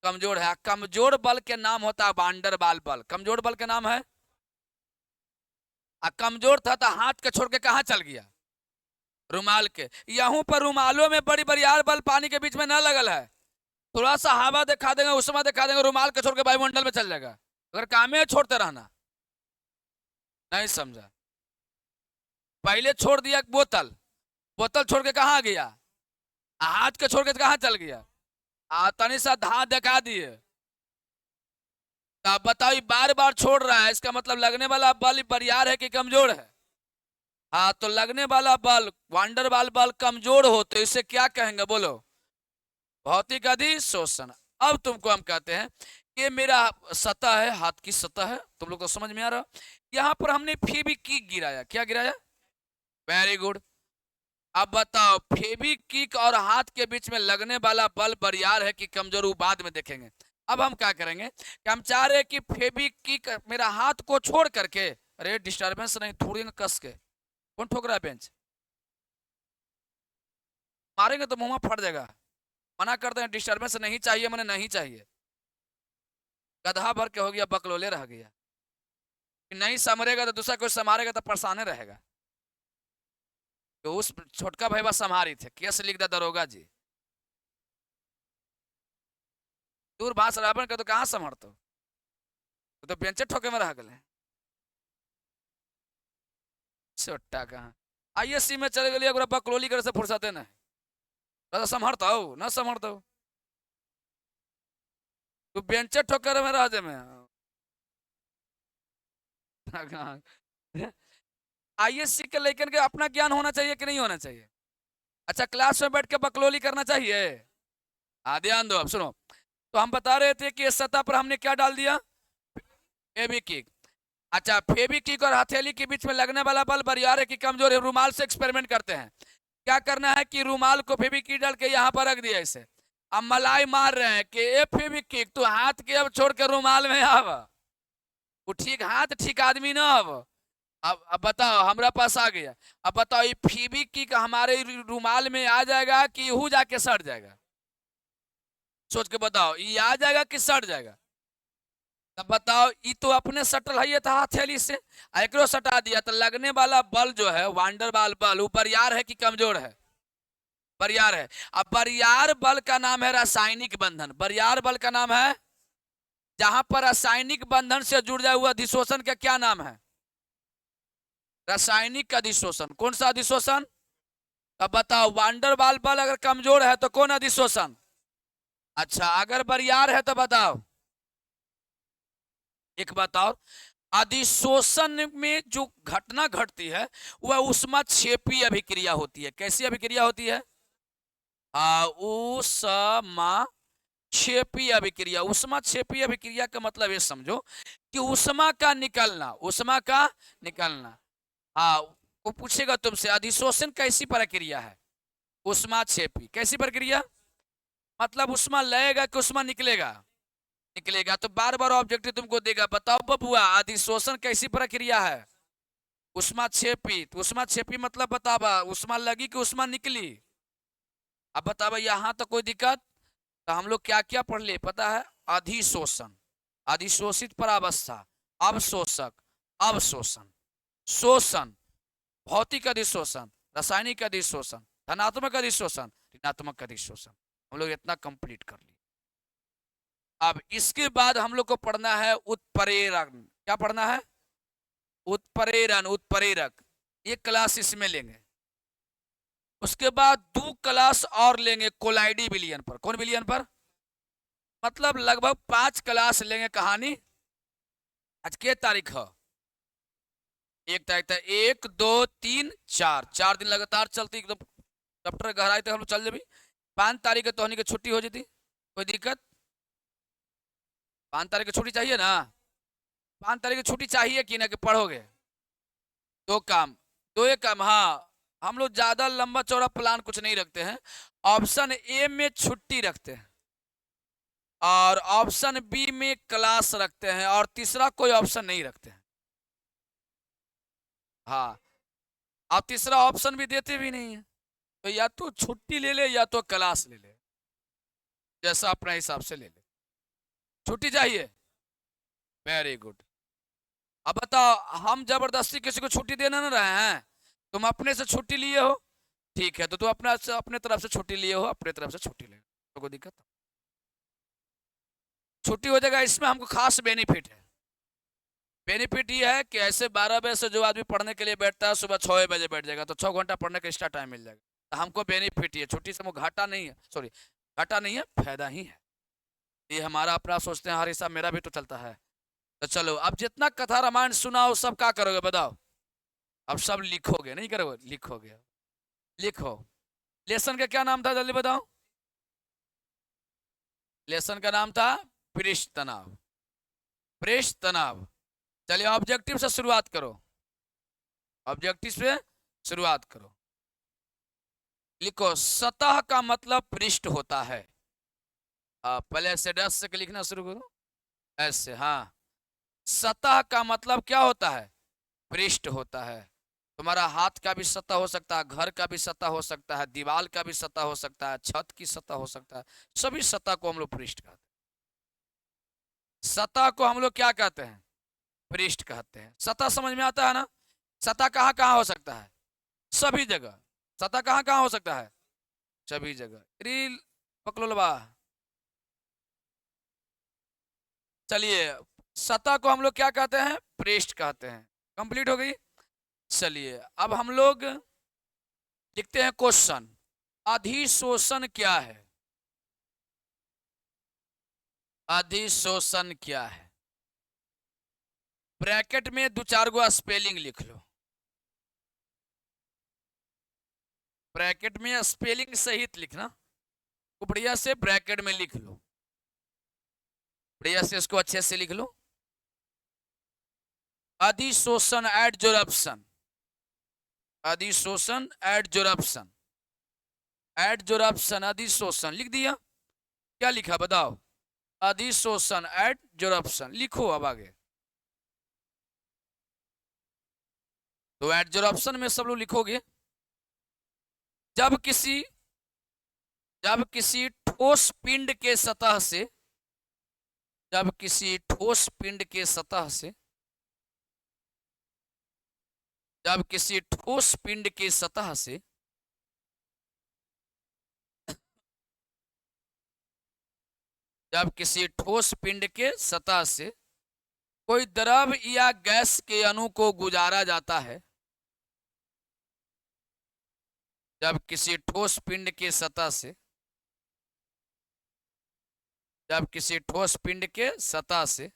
S1: कमजोर है। कमजोर बल के नाम होता है वांडर वाल बल, कमजोर बल के नाम है। कमजोर था तो हाथ के छोड़ के कहाँ चल गया? रुमाल के। यहूं पर रुमालों में बड़ी बरियार बल पानी के बीच में न लगल है। थोड़ा सा हवा दिखा देंगे, उष्मा दिखा देंगे, रुमाल के छोड़ के वायुमंडल में चल जाएगा। अगर काम है छोड़ते रहना, नहीं समझा? पहले छोड़ दिया बोतल, बोतल छोड़ के कहाँ गया? हाथ के छोड़ के कहाँ चल गया? तनी सा धा दिखा दिए, तो आप बताओ बार बार छोड़ रहा है, इसका मतलब लगने वाला बल बरियार है कि कमजोर है? हाँ, तो लगने वाला बल वांडर वाल बल कमजोर हो तो इसे क्या कहेंगे बोलो? भौतिक अधिशोषण। अब तुमको हम कहते हैं कि मेरा सतह है, हाथ की सतह है, तुम लोग को समझ में आ रहा? यहां पर हमने फेविक्विक गिराया, क्या गिराया? Very good. अब बताओ फेविक्विक और हाथ के बीच में लगने वाला बल बरियार है कि कमजोर, वो बाद में देखेंगे। अब हम क्या करेंगे कि हम चाह रहे हैं कि फेविक्विक मेरा हाथ को छोड़ करके, अरे डिस्टर्बेंस नहीं, थोड़ी ना कस के। कौन ठोक रहा है बेंच? मारेंगे तो मुंह फट जाएगा। मना करते हैं, डिस्टर्बेंस नहीं चाहिए, मैंने नहीं चाहिए। गधा भर के हो गया, बकलोले रह गया। नहीं संभरेगा तो दूसरा कोई संभारेगा तो परेशान रहेगा। तो उस छोटका भाई संभारी थे, केस लिख दा दरोगा जी। दूर भाष रावण के तो कहाँ संभरतो, तो बेंचे ठोके में रह गए। छोटा कहाँ आईएससी में चले गए, बकलोली करे से फुर्सते नहीं, तो संभरता हो ना संभरता हो, तू बेंचे ठोकर में रह दे में। आईएससी के लेकिन के अपना ज्ञान होना चाहिए कि नहीं होना चाहिए? अच्छा, क्लास में बैठ के बकलोली करना चाहिए? हाँ ध्यान दो, अब सुनो। तो हम बता रहे थे कि इस सतह पर हमने क्या डाल दिया? फेविक्विक। अच्छा, फेविक्विक और हथेली के बीच में लगने वाला बल बरियार है कि कमजोर है? रूमाल से एक्सपेरिमेंट करते हैं। क्या करना है कि रूमाल को फेविक्विक डाल के यहाँ पर रख दिया इसे। अब मलाई मार रहे हैं कि ए फेविक्विक तू हाथ के अब छोड़ के रूमाल में आव, वो ठीक हाथ ठीक आदमी ना अब। अब बताओ हमारा पास आ गया। अब बताओ ये फेविक्विक हमारे रूमाल में आ जाएगा कि यहू जाके सड़ जाएगा? सोच के बताओ, ये आ जाएगा कि सड़ जाएगा? तब बताओ, ये तो अपने सटल है था हथेली से, एकरो सटा दिया, तो लगने वाला बल जो है वांडर वाल बल, वो बरियार है कि कमजोर है? बरियार है। अब बरियार बल का नाम है रासायनिक बंधन। बरियार बल का नाम है जहां पर रासायनिक बंधन से जुड़ जाए हुआ अधिशोषण का क्या नाम है? रासायनिक अधिशोषण। कौन सा अधिशोषण? अब बताओ, वांडर वाल बल अगर कमजोर है तो कौन अधिशोषण? अच्छा, अगर बरियार है तो बताओ, एक बताओ, अधिशोषण में जो घटना घटती है वह ऊष्माक्षेपी अभिक्रिया होती है। कैसी अभिक्रिया होती है? ऊष्माक्षेपी अभिक्रिया। ऊष्माक्षेपी अभिक्रिया का मतलब ये समझो कि ऊष्मा का निकलना, ऊष्मा का निकलना। हाँ, वो पूछेगा तुमसे अधिशोषण कैसी प्रक्रिया है? ऊष्माक्षेपी। कैसी प्रक्रिया? मतलब ऊष्मा लगेगा कि ऊष्मा निकलेगा? निकलेगा। तो बार बार ऑब्जेक्टिव तुमको देगा, बताओ बबुआ अधिशोषण कैसी प्रक्रिया है? ऊष्माक्षेपी। तो ऊष्माक्षेपी मतलब बतावा ऊष्मा लगी कि ऊष्मा निकली? अब बतावा, यहाँ तो कोई दिक्कत? तो हम लोग क्या क्या पढ़ लिए पता है? अधिशोषण, अधिशोषित परावस्था, अवशोषक, अवशोषण, शोषण, भौतिक अधिशोषण, रासायनिक अधिशोषण, धनात्मक अधिशोषण, ऋणात्मक अधिशोषण। हम लोग इतना कंप्लीट कर लिए। अब इसके बाद हम लोग को पढ़ना है उत्प्रेरण। क्या पढ़ना है? उत्प्रेरण, उत्प्रेरक। एक क्लास इसमें लेंगे, उसके बाद 2 क्लास और लेंगे कोलाइडी विलयन पर। कौन विलयन पर? मतलब लगभग 5 क्लास लेंगे कहानी। आज के तारीख है? 1 तारीख तक 1 2 3 4 4 दिन लगातार चलती एकदम चैप्टर गहराई तक हम लोग चल जाबी। 5 तारीख के तोहनी के छुट्टी हो जाती, कोई दिक्कत? 5 तारीख की छुट्टी चाहिए ना? 5 तारीख की छुट्टी चाहिए कि ना, कि पढ़ोगे? दो काम, दो एक काम। हाँ, हम लोग ज्यादा लंबा चौड़ा प्लान कुछ नहीं रखते हैं। ऑप्शन ए में छुट्टी रखते हैं और ऑप्शन बी में क्लास रखते हैं और तीसरा कोई ऑप्शन नहीं रखते हैं। हाँ, आप तीसरा ऑप्शन भी देते भी नहीं है। तो या तो छुट्टी ले ले या तो क्लास ले ले, जैसा अपने हिसाब से ले ले। छुट्टी चाहिए? Very good. अब बताओ, हम जबरदस्ती किसी को छुट्टी देना ना रहे हैं, तुम अपने से छुट्टी लिए हो, ठीक है, तो तुम अपने तरफ से छुट्टी लिए हो, अपने तरफ से छुट्टी ले, तो कोई दिक्कत? छुट्टी हो जाएगा। इसमें हमको खास बेनिफिट है। बेनिफिट ये है कि ऐसे 12 बजे से जो आदमी पढ़ने के लिए बैठता है सुबह 6 बजे बैठ जाएगा, तो 6 घंटा पढ़ने का एक्स्ट्रा टाइम मिल जाएगा। तो हमको बेनिफिट ये छुट्टी से वो घाटा नहीं है, सॉरी घाटा नहीं है, फायदा ही है। ये हमारा अपना सोचते हैं हर हिसाब, मेरा भी तो चलता है। तो चलो अब जितना कथा रामायण सुनाओ सब क्या करोगे बताओ? अब सब लिखोगे, नहीं करोगे? लिखोगे। लिखो। लेसन का क्या नाम था जल्दी बताओ? लेसन का नाम था पृष्ठ तनाव। पृष्ठ तनाव। चलिए ऑब्जेक्टिव से शुरुआत करो। ऑब्जेक्टिव से शुरुआत करो। लिखो सतह का मतलब पृष्ठ होता है। पहले ऐसे डस से लिखना शुरू करो। ऐसे, हाँ। सतह का मतलब क्या होता है? पृष्ठ होता है। तुम्हारा हाथ का भी सतह हो सकता है, घर का भी सतह हो सकता है, दीवार का भी सतह हो सकता है, छत की सतह हो सकता है। सभी सतह को हम लोग पृष्ठ कहते हैं। सतह को हम लोग क्या कहते हैं? पृष्ठ कहते हैं। सतह समझ में आता है ना? सतह कहाँ कहाँ हो सकता है? सभी जगह। सतह कहाँ कहाँ हो सकता है? सभी जगह। रील पकलोलवा। चलिए, सतह को हम लोग क्या कहते हैं? पृष्ठ कहते हैं। कंप्लीट हो गई। चलिए अब हम लोग लिखते हैं क्वेश्चन। अधिशोषण क्या है? अधिशोषण क्या है? ब्रैकेट में दो चार गो स्पेलिंग लिख लो। ब्रैकेट में स्पेलिंग सहित लिखना। बढ़िया से ब्रैकेट में लिख लो। बढ़िया से इसको अच्छे से लिख लो। अधिशोषण एडजॉर्प्शन। अधिशोषण एडजॉर्प्शन। एडजॉर्प्शन अधिशोषण लिख दिया। क्या लिखा बताओ? अधिशोषण एडजॉर्प्शन लिखो। अब आगे तो एडजॉर्प्शन में सब लोग लिखोगे। जब किसी जब किसी ठोस पिंड के सतह से जब किसी ठोस पिंड के सतह से जब किसी ठोस पिंड के सतह से जब किसी ठोस पिंड के सतह से कोई द्रव या गैस के अणु को गुजारा जाता है। जब किसी ठोस पिंड के सतह से जब किसी ठोस पिंड के सतह से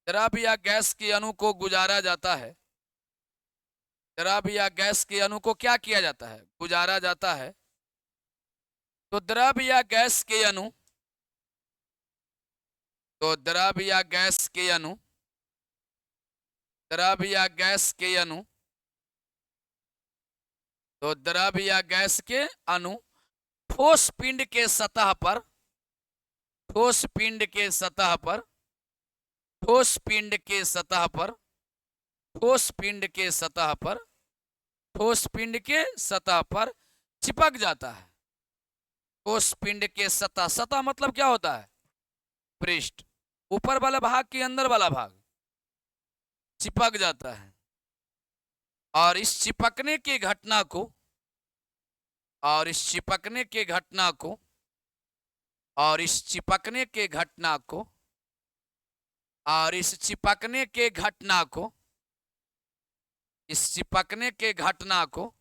S1: द्रव या गैस के अणु को गुजारा जाता है। द्रव या गैस के अणु को क्या किया जाता है? गुजारा जाता है। तो द्रव या गैस के अणु तो द्रव या गैस के अणु द्रव या गैस के अणु तो द्रव या गैस के अणु ठोस पिंड के सतह पर ठोस पिंड के सतह पर ठोस पिंड के सतह पर ठोस पिंड के सतह पर ठोस पिंड के सतह पर चिपक जाता है। ठोस पिंड के सतह। सतह मतलब क्या होता है? पृष्ठ। ऊपर वाला भाग के अंदर वाला भाग चिपक जाता है। और इस चिपकने की घटना को और इस चिपकने के घटना को और इस चिपकने के घटना को और इस चिपकने के घटना को इस चिपकने के घटना को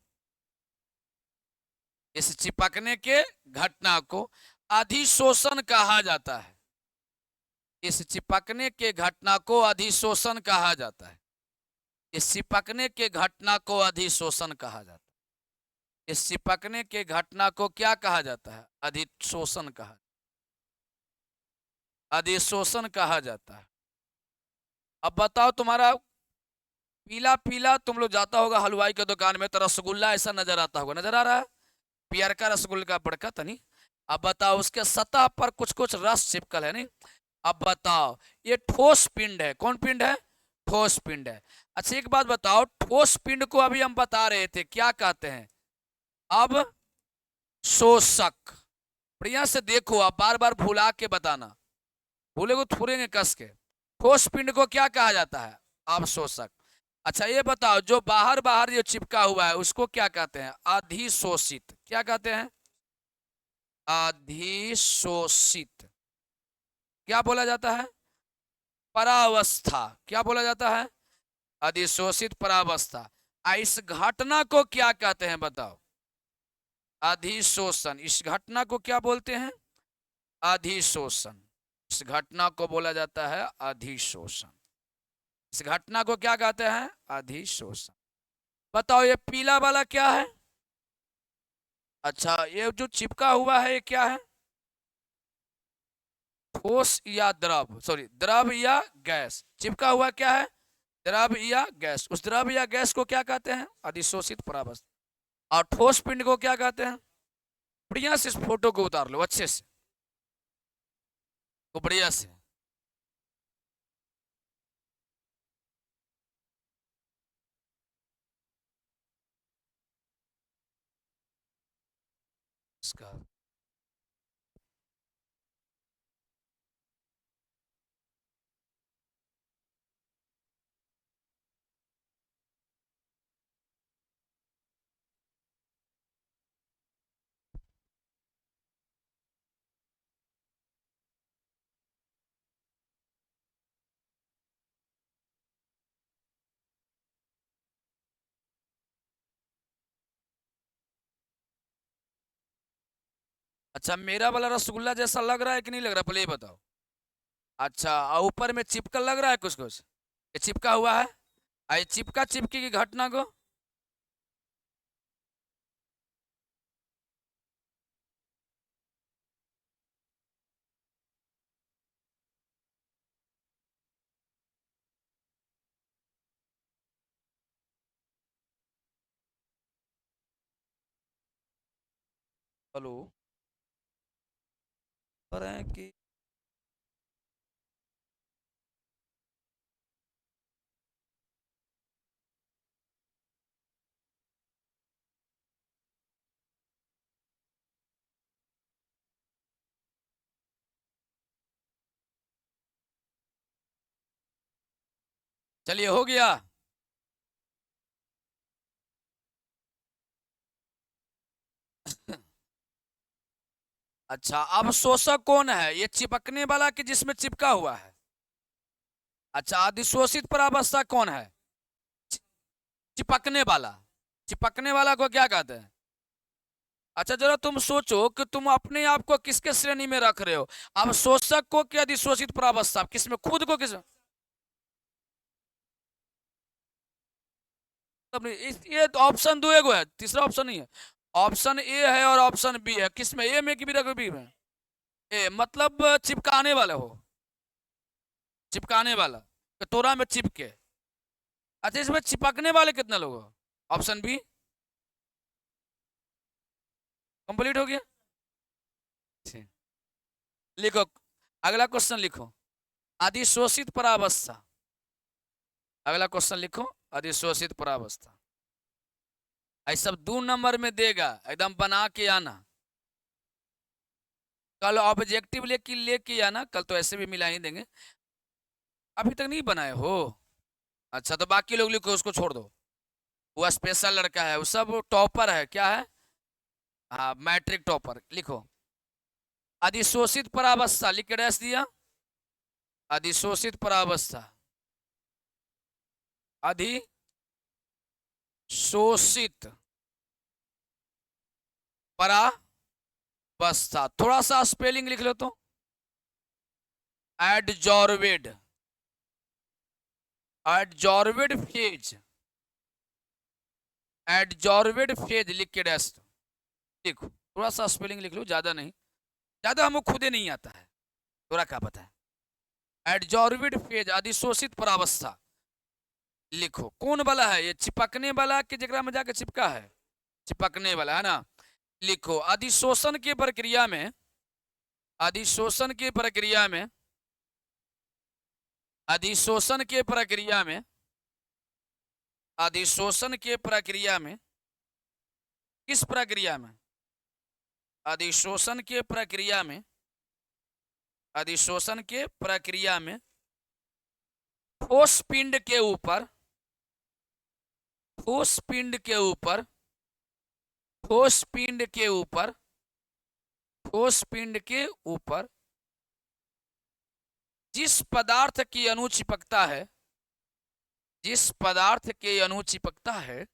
S1: इस चिपकने के घटना को अधिशोषण कहा जाता है। इस चिपकने के घटना को अधिशोषण कहा जाता है। इस चिपकने के घटना को अधिशोषण कहा जाता है। इस चिपकने के घटना को क्या कहा जाता है? अधिशोषण कहा अधिशोषण कहा जाता है। अब बताओ, तुम्हारा पीला पीला तुम लोग जाता होगा हलवाई के दुकान में तो रसगुल्ला ऐसा नजर आता होगा। नजर आ रहा है? पियर का रसगुल्ला का बड़का तनी। अब बताओ उसके सतह पर कुछ कुछ रस चिपकल है नहीं। अब बताओ ये ठोस पिंड है। कौन पिंड है? ठोस पिंड है। अच्छा एक बात बताओ, ठोस पिंड को अभी हम बता रहे थे क्या कहते हैं? अब शोषक। बढ़िया से देखो, आप बार बार भुला के बताना, भूले को थोड़ेंगे कस के। ठोस पिंड को क्या कहा जाता है? अवशोषक। अच्छा ये बताओ, जो बाहर बाहर जो चिपका हुआ है उसको क्या कहते हैं? अधिशोषित। क्या कहते हैं? अधिशोषित। क्या बोला जाता है? परावस्था। क्या बोला जाता है? अधिशोषित परावस्था। इस घटना को क्या कहते हैं बताओ? अधिशोषण। इस घटना को क्या बोलते हैं? अधिशोषण। इस घटना को बोला जाता है अधिशोषण। इस घटना को क्या कहते हैं? अधिशोषण। बताओ ये पीला वाला क्या है? अच्छा, ये जो चिपका हुआ है ये क्या है? ठोस या द्रव, सॉरी द्रव या गैस। चिपका हुआ क्या है? द्रव या गैस। उस द्रव या गैस को क्या कहते हैं? अधिशोषित परावस्था। और ठोस पिंड को क्या कहते हैं? बढ़िया से इस फोटो को उतार लो अच्छे से, तो बढ़िया से। इसका अच्छा, मेरा वाला रसगुल्ला जैसा लग रहा है कि नहीं लग रहा, पहले ये बताओ। अच्छा, और ऊपर में चिपका लग रहा है कुछ कुछ? ये चिपका हुआ है। ये चिपका चिपकी की घटना को हेलो कर रहे हैं कि चलिए हो गया। अच्छा, अब शोषक कौन है? ये चिपकने वाला कि जिसमें चिपका हुआ है? अच्छा, अधिशोषित परावस्था कौन है? चि- चिपकने वाला। चिपकने वाला को क्या कहते हैं? अच्छा, जरा तुम सोचो कि तुम अपने आप को किसके श्रेणी में रख रहे हो। अब शोषक को क्या अधिशोषित परावस्था, किसमें खुद को किस ये तो ऑप्शन दो एगो है, तीसरा ऑप्शन नहीं है। ऑप्शन ए है और ऑप्शन बी है। किसमें? ए में कि बी में? ए मतलब चिपकाने वाले हो, चिपकाने वाला, कटोरा में चिपके। अच्छा, इसमें चिपकने वाले कितने लोग हो? ऑप्शन बी कंप्लीट हो गया। ठीक। लिखो, अगला क्वेश्चन लिखो, अधिशोषित परावस्था। अगला क्वेश्चन लिखो, अधिशोषित परावस्था। ऐसा सब 2 नंबर में देगा, एकदम बना के आना। कल ऑब्जेक्टिव लेके आना, कल तो ऐसे भी मिला ही देंगे। अभी तक नहीं बनाए हो? अच्छा, तो बाकी लोग लिखो, उसको छोड़ दो। वो स्पेशल लड़का है, वो सब टॉपर है, क्या है? हाँ, मैट्रिक टॉपर। लिखो, अधिशोषित परावस्था, लिख के डैश दिया। अधिशोषित परावस्था, अधिशोषित परावस्था। थोड़ा सा स्पेलिंग लिख लो तो। एडजॉर्वेड, एडजॉर्वेड फेज, एडजॉर्वेड फेज लिख के डैश दो। लिखो, थोड़ा सा स्पेलिंग लिख लो, ज्यादा नहीं, ज्यादा हमको खुदे नहीं आता है, थोड़ा क्या पता है। एडजॉर्वेड फेज, अधिशोषित परावस्था। लिखो, कौन वाला है ये? चिपकने वाला कि जगह में जाके चिपका है? चिपकने वाला है ना। लिखो, अधिशोषण की प्रक्रिया में, अधिशोषण की प्रक्रिया में, अधिशोषण के प्रक्रिया में, अधिशोषण के प्रक्रिया में, किस प्रक्रिया में? अधिशोषण के प्रक्रिया में, अधिशोषण के प्रक्रिया में ठोस पिंड के ऊपर, ठोस पिंड के ऊपर, ठोस पिंड के ऊपर, ठोस पिंड के ऊपर जिस पदार्थ की अणु चिपकता है, जिस पदार्थ के अणु चिपकता है,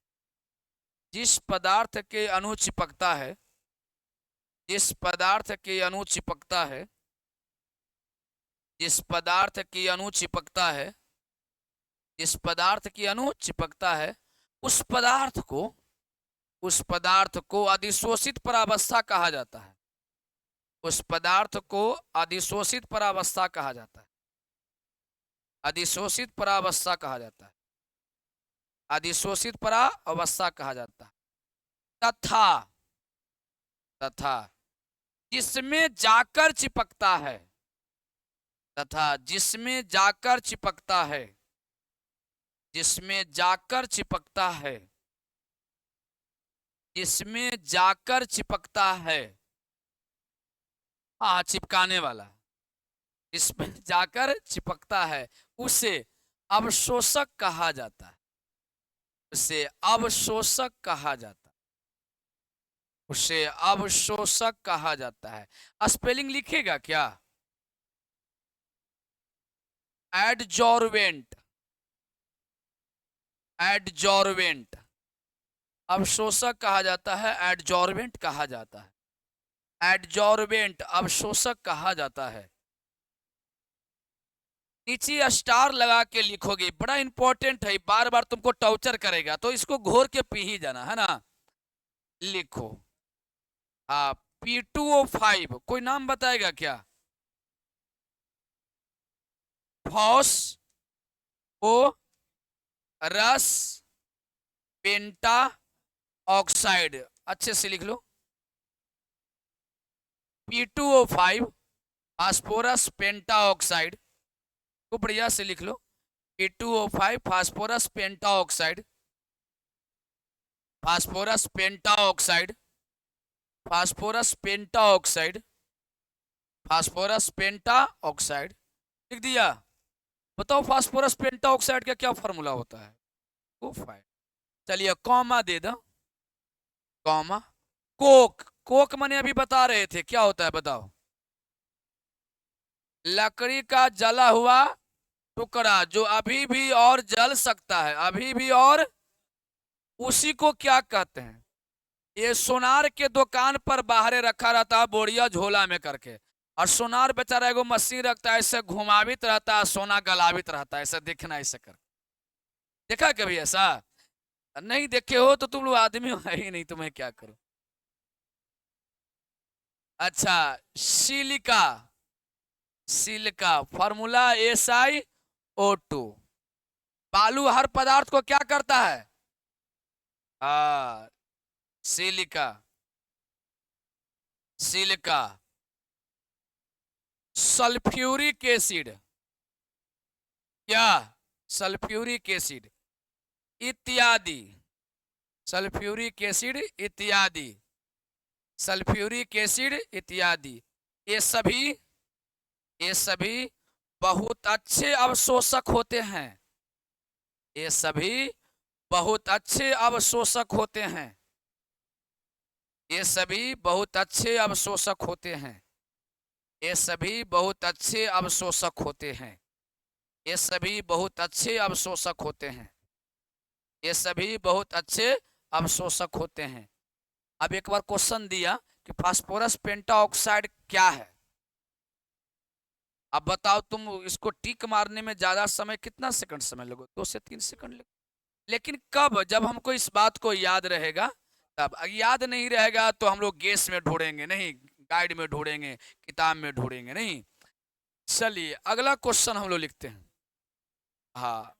S1: जिस पदार्थ के अणु चिपकता है, जिस पदार्थ के अणु चिपकता है, जिस पदार्थ की अणु चिपकता है, जिस पदार्थ की अणु चिपकता है, उस पदार्थ को, उस पदार्थ को अधिशोषित परावस्था कहा जाता है। उस पदार्थ को अधिशोषित परावस्था कहा जाता है। अधिशोषित परावस्था कहा जाता है। अधिशोषित परावस्था कहा जाता है। तथा, तथा जिसमें जाकर चिपकता है, तथा जिसमें जाकर चिपकता है, जिसमें जाकर चिपकता है, जिसमें जाकर चिपकता है, हाँ चिपकाने वाला, इसमें जाकर चिपकता है, उसे अवशोषक कहा जाता है। उसे अवशोषक कहा जाता है। उसे अवशोषक कहा जाता है। स्पेलिंग लिखेगा क्या? एडजॉर्वेंट, एडजॉर्वेंट अवशोषक कहा जाता है, एडजॉर्वेंट कहा जाता है। एडजॉर्वेंट अवशोषक कहा जाता है। नीचे स्टार लगा के लिखोगे, बड़ा इंपॉर्टेंट है, बार बार तुमको टॉर्चर करेगा, तो इसको घोर के पी ही जाना है ना। लिखो P2O5, कोई नाम बताएगा क्या? फॉस ओ रस पेंटा ऑक्साइड, अच्छे से लिख लो। P2O5 फास्फोरस पेंटा ऑक्साइड, को बढ़िया से लिख लो। P2O5 फास्फोरस पेंटा ऑक्साइड, फास्फोरस पेंटा ऑक्साइड, फास्फोरस पेंटा ऑक्साइड, फास्फोरस पेंटा ऑक्साइड लिख दिया। बताओ फास्फोरस पेंटा ऑक्साइड का क्या फॉर्मूला होता है? O5। चलिए कॉमा दे दो, कॉमा। कोक, कोक मैंने अभी बता रहे थे क्या होता है, बताओ। लकड़ी का जला हुआ टुकड़ा जो अभी भी और जल सकता है, अभी भी, और उसी को क्या कहते हैं? ये सोनार के दुकान पर बाहर रखा रहता है बोरिया झोला में करके, और सोनार बेचारा एगो मशीन रखता है, ऐसे घुमावित रहता है, सोना गलावित रहता है, ऐसा देखना, ऐसे कर। देखा कभी ऐसा? नहीं देखे हो तो तुम लोग आदमी हो ही नहीं, तुम्हें क्या करो। अच्छा, सिलिका, सिलिका फॉर्मूला SiO2। बालू हर पदार्थ को क्या करता है? Silica, silica. सल्फ्यूरिक एसिड, क्या? सल्फ्यूरिक एसिड इत्यादि, सल्फ्यूरिक एसिड इत्यादि, सल्फ्यूरिक एसिड इत्यादि, ये सभी, ये सभी बहुत अच्छे अवशोषक होते हैं। ये सभी बहुत अच्छे अवशोषक होते हैं। ये सभी बहुत अच्छे अवशोषक होते हैं। ये सभी बहुत अच्छे अवशोषक होते हैं। ये सभी बहुत अच्छे अवशोषक होते हैं। ये सभी बहुत अच्छे अवशोषक होते हैं। अब एक बार क्वेश्चन दिया कि फास्फोरस पेंटाऑक्साइड क्या है। अब बताओ तुम इसको टिक मारने में ज्यादा समय, कितना सेकंड समय लगो? 2 से 3 सेकंड लगो। लेकिन कब? जब हमको इस बात को याद रहेगा तब। याद नहीं रहेगा तो हम लोग गेस में ढूंढेंगे नहीं, गाइड में ढूंढेंगे, किताब में ढूंढेंगे नहीं। चलिए अगला क्वेश्चन हम लोग लिखते हैं। हाँ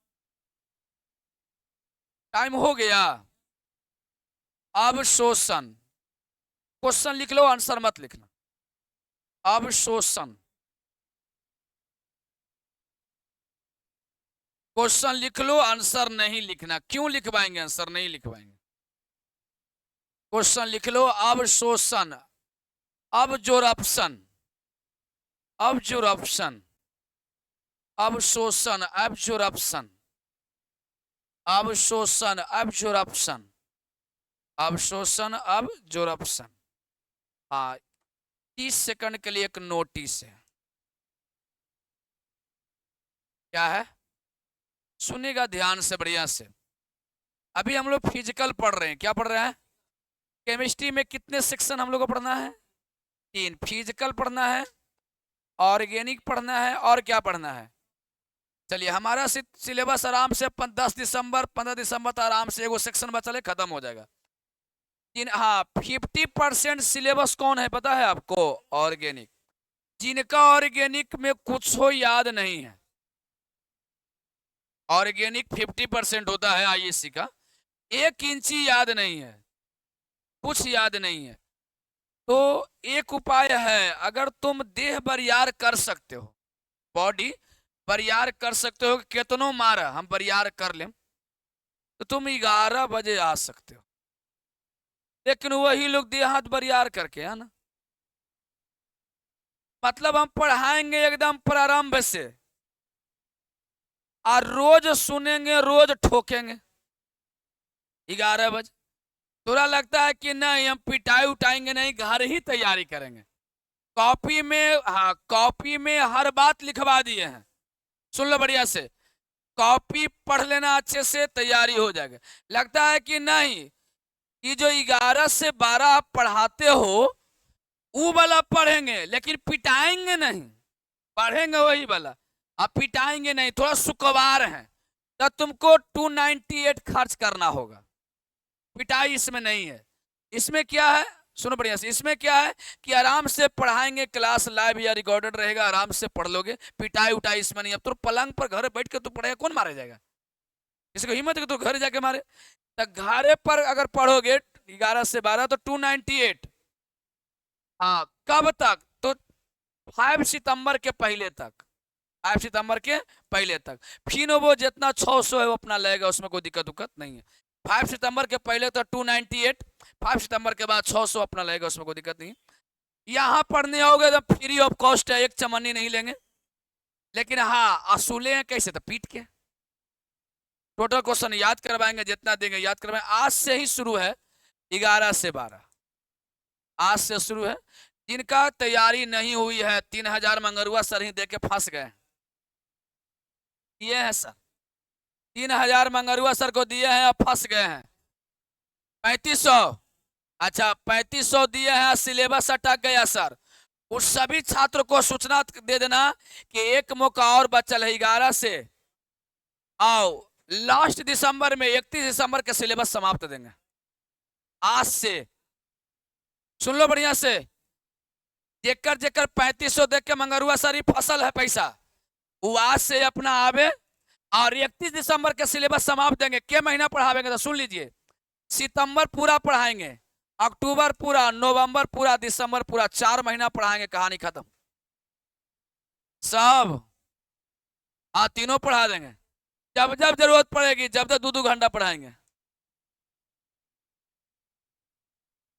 S1: टाइम हो गया। अवशोषण, क्वेश्चन लिख लो, आंसर मत लिखना। अवशोषण, क्वेश्चन लिख लो, आंसर नहीं लिखना। क्यों लिखवाएंगे आंसर? नहीं लिखवाएंगे। क्वेश्चन लिख लो, अवशोषण, अब्जॉर्प्शन, अब्जॉर्प्शन, अवशोषण, एब्जॉर्प्शन, अवशोषण, एब्जॉर्प्शन, अवशोषण, एब्जॉर्प्शन। हाँ 30 सेकंड के लिए एक नोटिस है। क्या है? सुनेगा ध्यान से, बढ़िया से। अभी हम लोग फिजिकल पढ़ रहे हैं। क्या पढ़ रहे हैं? केमिस्ट्री में कितने सेक्शन हम लोग को पढ़ना है? 3। फिजिकल पढ़ना है ऑर्गेनिक पढ़ना है और क्या पढ़ना है? चलिए, हमारा सिलेबस आराम से 10 दिसंबर 15 दिसंबर तक आराम से एगो सेक्शन बचल है, खत्म हो जाएगा। हाँ, 50% सिलेबस कौन है पता है आपको? ऑर्गेनिक। जिनका ऑर्गेनिक में कुछ हो याद नहीं है, ऑर्गेनिक 50% होता है आईएससी का, 1 इंची याद नहीं है, कुछ याद नहीं है, तो एक उपाय है, अगर तुम देह बरियार कर सकते हो, बॉडी बरियार कर सकते हो, कितनो मारा हम बरियार कर लें, तो तुम 11 बजे आ सकते हो। लेकिन वही लोग देह हाथ बरियार करके, है ना, मतलब हम पढ़ाएंगे एकदम प्रारंभ से, और रोज सुनेंगे रोज ठोकेंगे 11 बजे। थोड़ा लगता है कि नहीं हम पिटाई उठाएंगे नहीं, घर ही तैयारी करेंगे। कॉपी में, हाँ कॉपी में हर बात लिखवा दिए हैं, सुन लो बढ़िया से, कॉपी पढ़ लेना अच्छे से, तैयारी हो जाएगा। लगता है कि नहीं, ये जो 11 से 12 आप पढ़ाते हो वो वाला पढ़ेंगे, लेकिन पिटाएंगे नहीं, पढ़ेंगे वही वाला, आप पिटाएंगे नहीं, थोड़ा सुकवार है, तो तुमको 298 खर्च करना होगा। पिटाई इसमें नहीं है। इसमें क्या है, सुनो बढ़िया से, इसमें क्या है कि आराम से पढ़ाएंगे, क्लास लाइव या रिकॉर्डेड रहेगा, आराम से पढ़ लोगे, पिटाई उठाई इसमें नहीं। अब तो पलंग पर घर बैठ के तू पढ़ेगा, कौन मारे जाएगा? किसी को हिम्मत है कि तू घर जाके मारे? तो घरे पर अगर पढ़ोगे 11 से 12 तो 298। हाँ, कब तक? तो 5 सितंबर के पहले तक, 5 सितंबर के पहले तक। फिर वो जितना 600 है वो अपना लेगा, उसमें कोई दिक्कत उक्कत नहीं है। 5 सितंबर के पहले तो 298, 5 सितंबर के बाद 600 अपना लेगा, उसमें कोई दिक्कत नहीं। यहाँ पढ़ने आओगे तो फ्री ऑफ कॉस्ट है, एक चमन्नी नहीं लेंगे, लेकिन हाँ असूले हैं कैसे, तो पीट के टोटल क्वेश्चन याद करवाएंगे, जितना देंगे याद करवाएंगे। आज से ही शुरू है, 11 से 12 आज से शुरू है। जिनका तैयारी नहीं हुई है, 3000 मंगरुआ सर ही दे के फंस गए, ये है सर, 3000 मंगरुआ सर को दिए हैं और फंस गए हैं। 3500, अच्छा 3500 दिए हैं, सिलेबस अटक गया सर। उस सभी छात्र को सूचना दे देना कि एक मौका और बचल है, 11 से आओ, लास्ट दिसंबर में 31 दिसंबर के सिलेबस समाप्त देंगे आज से। सुन लो बढ़िया से, जेकर जेकर 3500 देख के मंगरुआ सारी फसल है पैसा, वो आज से अपना आवे, और 31 दिसंबर के सिलेबस समाप्त देंगे। के महीना पढ़ावेंगे तो सुन लीजिए, सितंबर पूरा पढ़ाएंगे, अक्टूबर पूरा, नवंबर पूरा, दिसंबर पूरा, 4 महीना पढ़ाएंगे, कहानी खत्म सब। हाँ, तीनों पढ़ा देंगे, जब जब जरूरत पड़ेगी, जब तक 2-2 घंटा पढ़ाएंगे।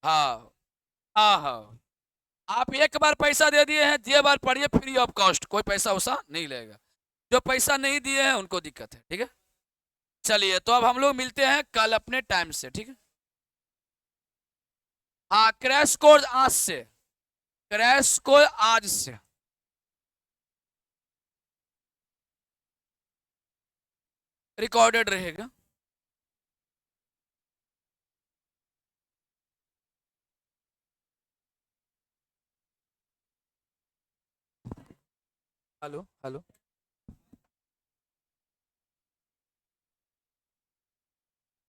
S1: हाँ हाँ हाँ, आप एक बार पैसा दे दिए हैं, जे बार पढ़िए फ्री ऑफ कॉस्ट, कोई पैसा वैसा नहीं लगेगा। जो पैसा नहीं दिए हैं उनको दिक्कत है, ठीक है। चलिए, तो अब हम लोग मिलते हैं कल अपने टाइम से, ठीक है। हाँ, क्रैश कोर्स आज से, क्रैश कोर्स आज से। रिकॉर्डेड रहेगा। Hello hello.